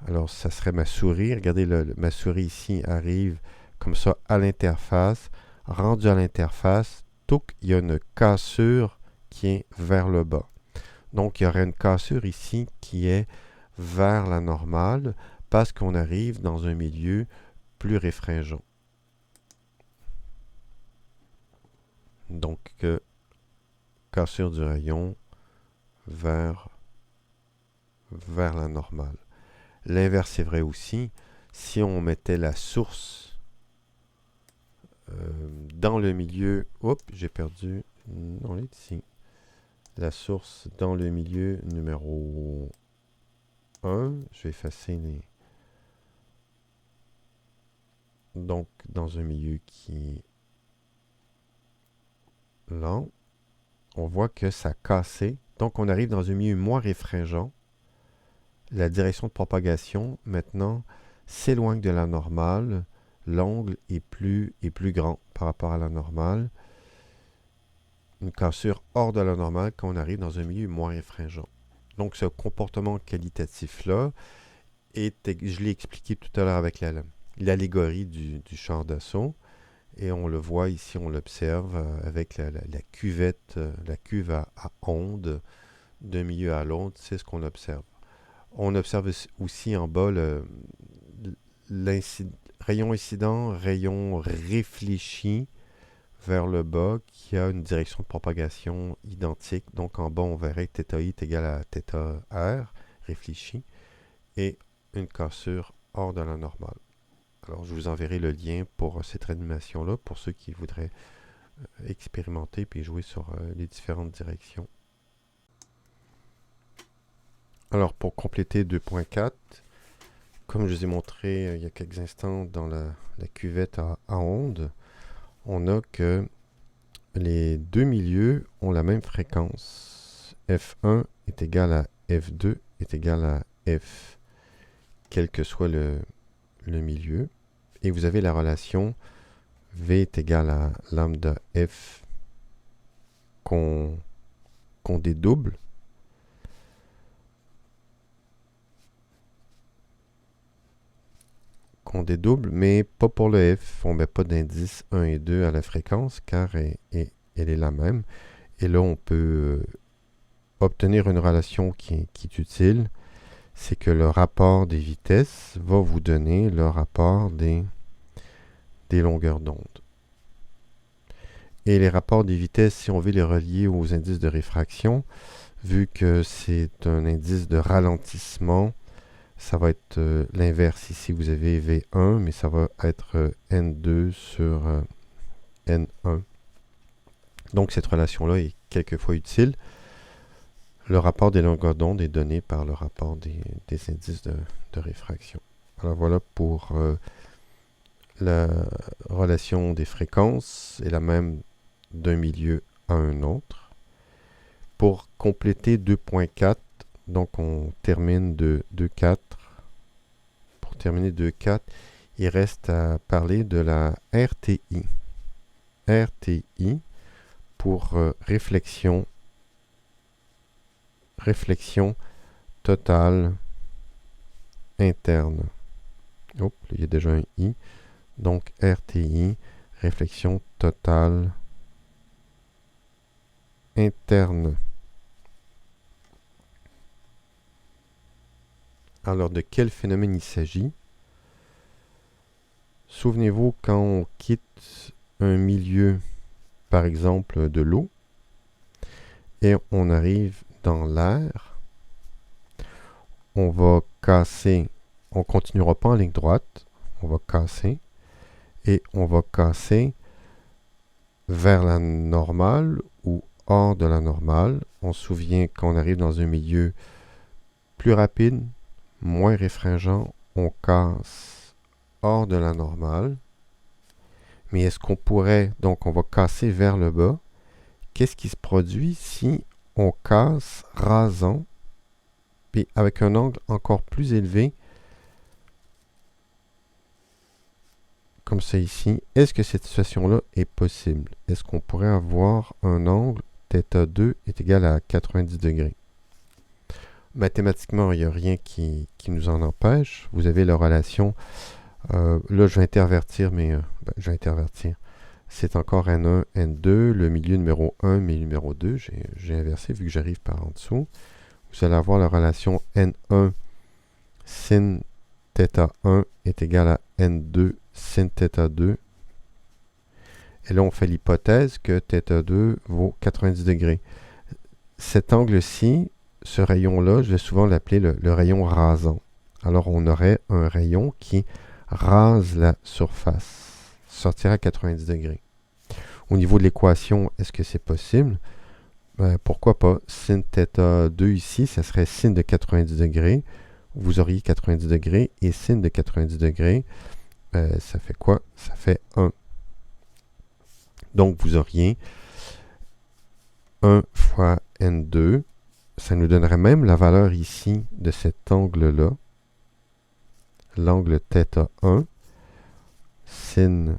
alors ça serait ma souris. Regardez, ma souris ici arrive comme ça à l'interface. Rendu à l'interface, il y a une cassure qui est vers le bas. Donc il y aurait une cassure ici qui est vers la normale parce qu'on arrive dans un milieu plus réfringent. Donc, cassure du rayon vers la normale. L'inverse est vrai aussi. si on mettait la source dans le milieu... Oups, j'ai perdu... On est ici. La source dans le milieu numéro 1. Je vais effacer les... Donc, dans un milieu qui est là, on voit que ça a cassé. Donc, on arrive dans un milieu moins réfringent. La direction de propagation, maintenant, s'éloigne de la normale. L'angle est plus grand par rapport à la normale. Une cassure hors de la normale quand on arrive dans un milieu moins réfringent. Donc, ce comportement qualitatif-là, je l'ai expliqué tout à l'heure avec l'allégorie du char d'assaut. Et on le voit ici, on l'observe avec la cuvette, la cuve à onde d'un milieu à l'autre. C'est ce qu'on observe. On observe aussi en bas rayon incident, rayon réfléchi vers le bas qui a une direction de propagation identique. Donc en bas, on verrait que θ est égal à θr réfléchi et une cassure hors de la normale. Alors, je vous enverrai le lien pour cette animation-là pour ceux qui voudraient expérimenter puis jouer sur les différentes directions. Alors, pour compléter 2.4, comme je vous ai montré il y a quelques instants dans la cuvette à onde, on a que les deux milieux ont la même fréquence. F1 est égal à F2 est égal à F, quel que soit le milieu. Et vous avez la relation V est égal à lambda F qu'on dédouble. Mais pas pour le F. On ne met pas d'indice 1 et 2 à la fréquence car elle est la même. Et là, on peut obtenir une relation qui est utile. C'est que le rapport des vitesses va vous donner le rapport des longueurs d'onde. Et les rapports des vitesses, si on veut les relier aux indices de réfraction, vu que c'est un indice de ralentissement, ça va être l'inverse. Ici, vous avez V1, mais ça va être N2 sur N1. Donc, cette relation-là est quelquefois utile. Le rapport des longueurs d'onde est donné par le rapport des indices de réfraction. Alors, voilà pour la relation des fréquences est la même d'un milieu à un autre. Pour compléter 2.4, donc on termine de 2.4. Pour terminer 2.4, il reste à parler de la RTI. RTI pour réflexion totale interne. Oh, il y a déjà un I. Donc RTI, réflexion totale interne. Alors, de quel phénomène il s'agit? Souvenez-vous, quand on quitte un milieu, par exemple de l'eau, et on arrive dans l'air, on va casser, on continuera pas en ligne droite, on va casser, et on va casser vers la normale ou hors de la normale. On se souvient qu'on arrive dans un milieu plus rapide, moins réfringent, on casse hors de la normale. Mais est-ce qu'on pourrait, donc on va casser vers le bas. Qu'est-ce qui se produit si on casse rasant, puis avec un angle encore plus élevé, comme ça ici? Est-ce que cette situation-là est possible? Est-ce qu'on pourrait avoir un angle θ2 est égal à 90 degrés? Mathématiquement, il n'y a rien qui nous en empêche. Vous avez la relation. Là, je vais intervertir, mais je vais intervertir. C'est encore N1, N2, le milieu numéro 1, milieu numéro 2. J'ai inversé vu que j'arrive par en dessous. Vous allez avoir la relation N1 sin θ1 est égal à N2 sin θ2. Et là, on fait l'hypothèse que θ2 vaut 90 degrés. Cet angle-ci, ce rayon-là, je vais souvent l'appeler le rayon rasant. Alors on aurait un rayon qui rase la surface, sortira à 90 degrés. Au niveau de l'équation, est-ce que c'est possible? Pourquoi pas? Sin θ 2 ici, ça serait sin de 90 degrés. Vous auriez 90 degrés et sin de 90 degrés, ça fait quoi? Ça fait 1. Donc vous auriez 1 fois n2. Ça nous donnerait même la valeur ici de cet angle-là. L'angle θ1. Sin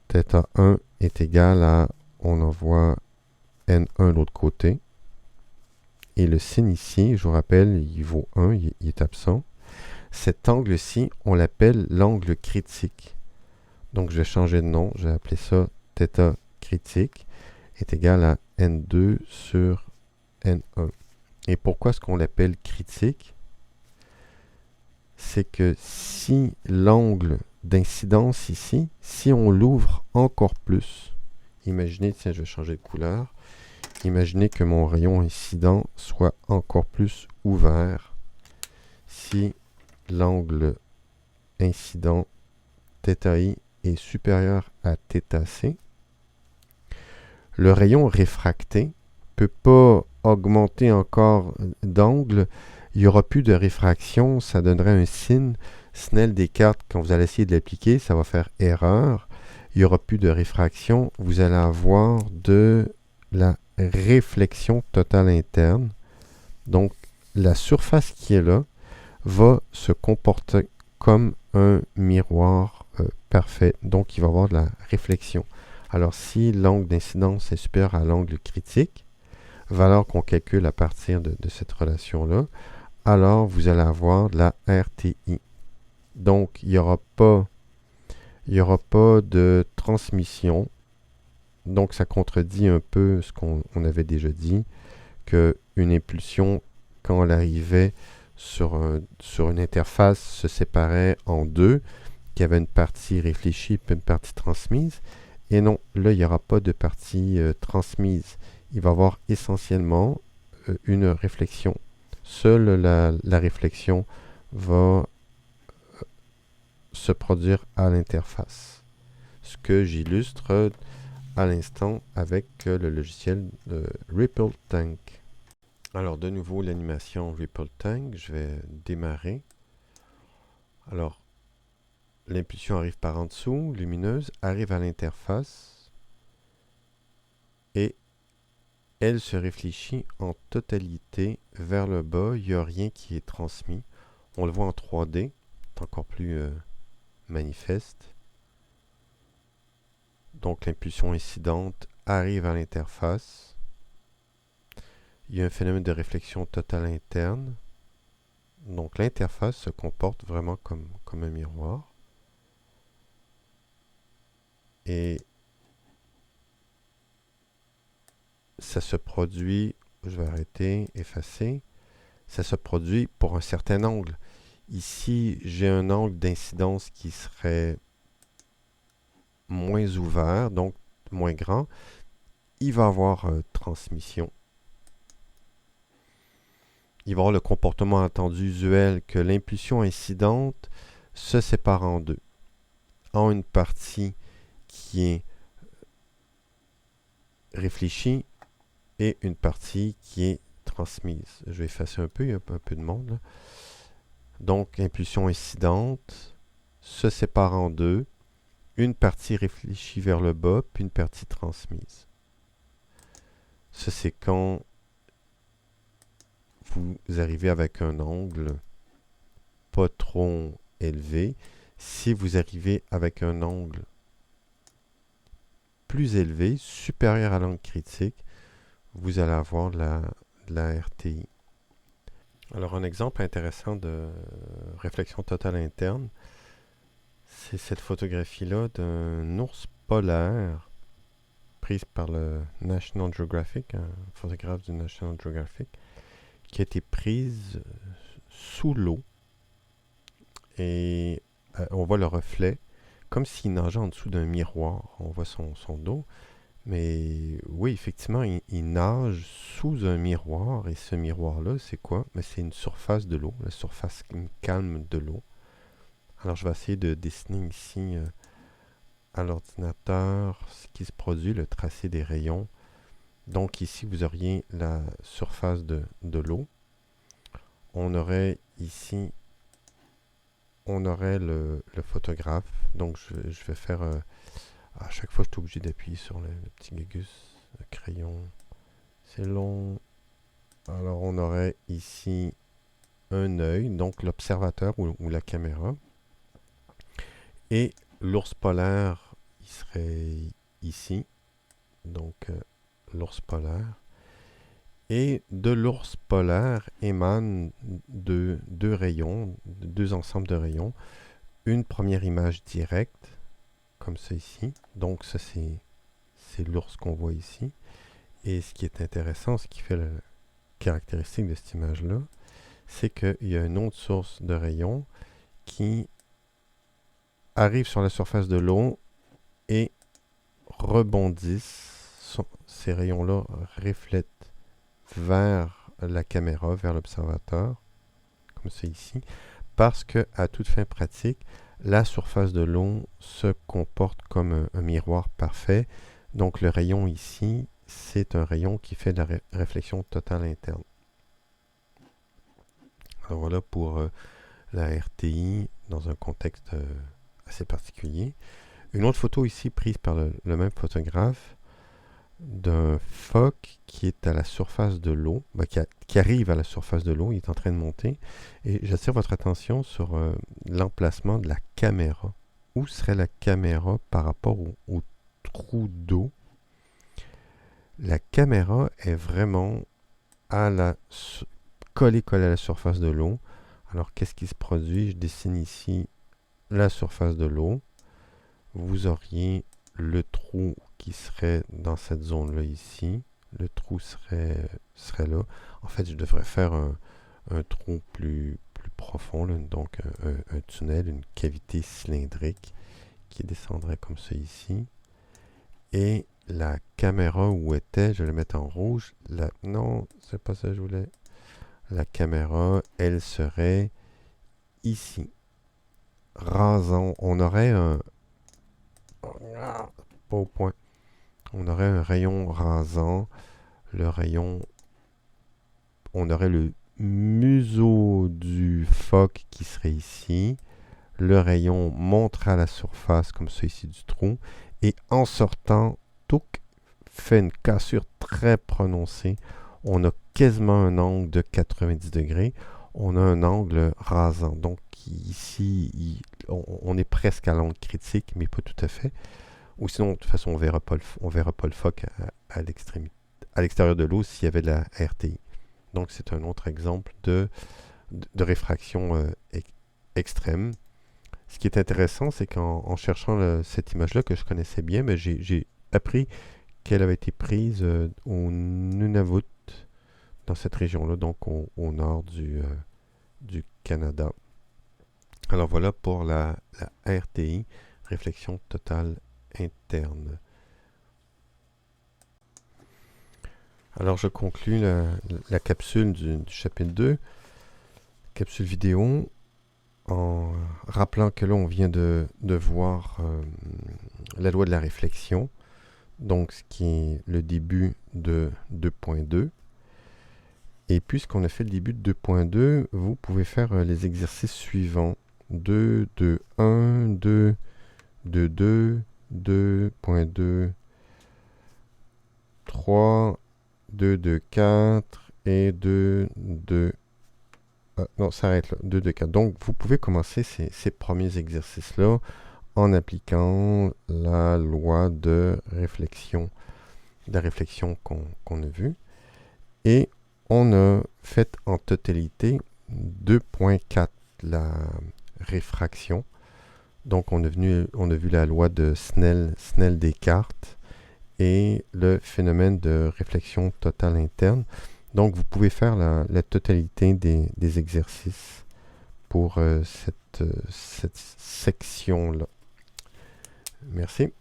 θ1 est égal à, on envoie n1 de l'autre côté. Et le sin ici, je vous rappelle, il vaut 1, il est absent. Cet angle-ci, on l'appelle l'angle critique. Donc je vais changer de nom, je vais appeler ça θ critique est égal à n2 sur n1. Et pourquoi est-ce qu'on l'appelle critique? C'est que si l'angle d'incidence ici, si on l'ouvre encore plus, imaginez, tiens, je vais changer de couleur, imaginez que mon rayon incident soit encore plus ouvert. Si l'angle incident θi est supérieur à θc, le rayon réfracté ne peut pas augmenter encore d'angle. Il n'y aura plus de réfraction, ça donnerait un signe. Snell-Descartes, quand vous allez essayer de l'appliquer, ça va faire erreur. Il n'y aura plus de réfraction. Vous allez avoir de la réflexion totale interne. Donc, la surface qui est là va se comporter comme un miroir parfait. Donc, il va y avoir de la réflexion. Alors, si l'angle d'incidence est supérieur à l'angle critique, valeur qu'on calcule à partir de cette relation-là, alors vous allez avoir de la RTI. Donc, il n'y aura pas de transmission. Donc, ça contredit un peu ce qu'on avait déjà dit, qu'une impulsion, quand elle arrivait sur une interface, se séparait en deux, qu'il y avait une partie réfléchie et une partie transmise. Et non, là, il n'y aura pas de partie transmise. Il va y avoir essentiellement une réflexion. Seule la réflexion va se produire à l'interface. Ce que j'illustre à l'instant avec le logiciel Ripple Tank. Alors, de nouveau, l'animation Ripple Tank. Je vais démarrer. Alors, l'impulsion arrive par en dessous, lumineuse, arrive à l'interface et elle se réfléchit en totalité vers le bas. Il n'y a rien qui est transmis. On le voit en 3D, c'est encore plus manifeste. Donc l'impulsion incidente arrive à l'interface. Il y a un phénomène de réflexion totale interne. Donc l'interface se comporte vraiment comme un miroir. Et ça se produit, je vais arrêter, effacer, ça se produit pour un certain angle. Ici, j'ai un angle d'incidence qui serait moins ouvert, donc moins grand. Il va y avoir transmission. Il va y avoir le comportement attendu usuel que l'impulsion incidente se sépare en deux. En une partie qui est réfléchie et une partie qui est transmise. Je vais effacer un peu, il y a un peu de monde là. Donc, l'impulsion incidente se sépare en deux. Une partie réfléchie vers le bas, puis une partie transmise. Ça, c'est quand vous arrivez avec un angle pas trop élevé. Si vous arrivez avec un angle plus élevé, supérieur à l'angle critique, vous allez avoir de la RTI. Alors, un exemple intéressant de réflexion totale interne, c'est cette photographie-là d'un ours polaire prise par le National Geographic, un photographe du National Geographic, qui a été prise sous l'eau. Et on voit le reflet, comme s'il nageait en dessous d'un miroir. On voit son dos. Mais oui, effectivement, il nage sous un miroir. Et ce miroir-là, c'est quoi? Mais c'est une surface de l'eau, la surface calme de l'eau. Alors, je vais essayer de dessiner ici à l'ordinateur ce qui se produit, le tracé des rayons. Donc ici, vous auriez la surface de l'eau. On aurait ici, on aurait le photographe. Donc je vais faire... à chaque fois, je suis obligé d'appuyer sur le petit gugus, le crayon. C'est long. Alors on aurait ici un œil, donc l'observateur ou la caméra. Et l'ours polaire, il serait ici. Donc l'ours polaire. Et de l'ours polaire émanent deux rayons, deux ensembles de rayons. Une première image directe, comme ça ici. Donc ça, c'est l'ours qu'on voit ici. Et ce qui est intéressant, ce qui fait la caractéristique de cette image-là, c'est qu'il y a une autre source de rayons qui arrive sur la surface de l'eau et rebondissent. Ces rayons-là reflètent vers la caméra, vers l'observateur, comme c'est ici, parce que à toute fin pratique, la surface de l'eau se comporte comme un miroir parfait. Donc le rayon ici, c'est un rayon qui fait de la réflexion totale interne. Alors voilà pour la RTI dans un contexte assez particulier. Une autre photo ici prise par le même photographe d'un phoque qui est à la surface de l'eau, qui arrive à la surface de l'eau, il est en train de monter. Et j'attire votre attention sur l'emplacement de la caméra. Où serait la caméra par rapport au trou d'eau? La caméra est vraiment collée à la surface de l'eau. Alors qu'est-ce qui se produit? Je dessine ici la surface de l'eau. Vous auriez le trou qui serait dans cette zone-là ici. Le trou serait là. En fait, je devrais faire un trou plus profond, là, donc un tunnel, une cavité cylindrique qui descendrait comme ça ici. Et la caméra où était, je vais la mettre en rouge. Non, c'est pas ça que je voulais. La caméra, elle serait ici. Rasant. On aurait pas au point. On aurait un rayon rasant. Le rayon... On aurait le museau du phoque qui serait ici. Le rayon monterait à la surface, comme ça ici, du trou. Et en sortant, touc, fait une cassure très prononcée. On a quasiment un angle de 90 degrés. On a un angle rasant. Donc ici, on est presque à l'angle critique, mais pas tout à fait. Ou sinon, de toute façon, on verra pas le phoque à l'extérieur de l'eau s'il y avait de la RTI. Donc c'est un autre exemple de réfraction extrême. Ce qui est intéressant, c'est qu'en cherchant cette image-là que je connaissais bien, mais j'ai appris qu'elle avait été prise au Nunavut, dans cette région-là, donc au nord du Canada. Alors voilà pour la RTI, réflexion totale interne. Alors je conclus la capsule du chapitre 2, capsule vidéo, en rappelant que là on vient de voir la loi de la réflexion, donc ce qui est le début de 2.2. Et puisqu'on a fait le début de 2.2, vous pouvez faire les exercices suivants. 2, 2, 1, 2, 2, 2, 2.2, 3, 2, 2, 4 et 2, 2... non, ça arrête là. 2, 2, 4. Donc, vous pouvez commencer ces premiers exercices-là en appliquant la loi de la réflexion qu'on a vue. Et on a fait en totalité 2.4, la réfraction. Donc, on a vu la loi de Snell-Descartes et le phénomène de réflexion totale interne. Donc, vous pouvez faire la totalité des exercices pour cette section-là. Merci.